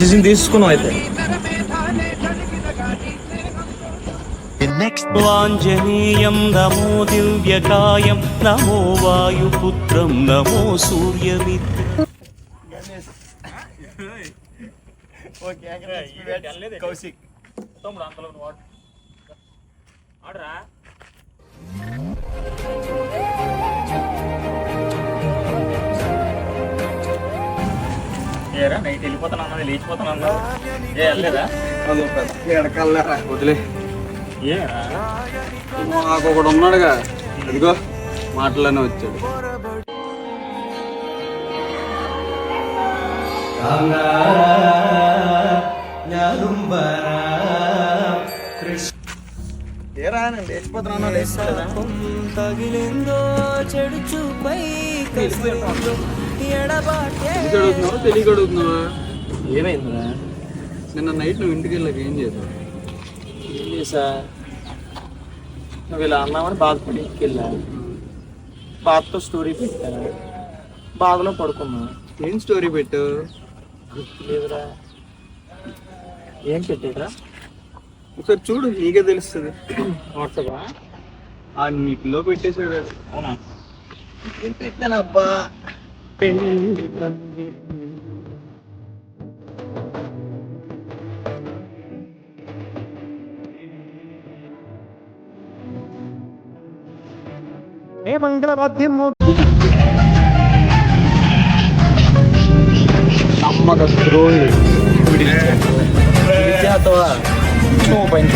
Decision తీసుకున్నావు అయితే. వాంజనేయం నమో దివ్యకాయం నమో వాయుపుత్రం నమో సూర్యమిత్రం. కౌశిక్ ఆడరా ఏరా నైట్ వెళ్ళిపోతాను అన్నది లేచిపోతాను అన్నా ఏ వెళ్ళలేదా ఎడకల్లారా వదిలే. ఏరా మాకు ఒకడు ఉన్నాడుగా, అదిగో మాటలోనే వచ్చాడు. ఏరా నేను లేచిపోతున్నా తగిలిందో చెడు చూపై అడుగుతున్నావా తెలియక అడుగుతున్నావా? ఏమైందిరా? నిన్న నైట్ నువ్వు ఇంటికి వెళ్ళాక ఏం చేసావు? ఏం చేసా? నువ్వు ఇలా అన్నామని బాధపడి ఇంటికి వెళ్ళా, బాధతో స్టోరీ పెట్టా, బాధలో పడుకున్నా. ఏం స్టోరీ పెట్టు? గుర్తులేదురా. ఏం పెట్టేదిరా? ఒకసారి చూడు, నీకే తెలుస్తుంది. వాట్సాపా? ఆ నీటిలో పెట్టేసాడు. అవునా? ఏం పెట్టానబ్బా? నమ్మక ద్రోహి. విద్యార్థవా నువ్వు పైన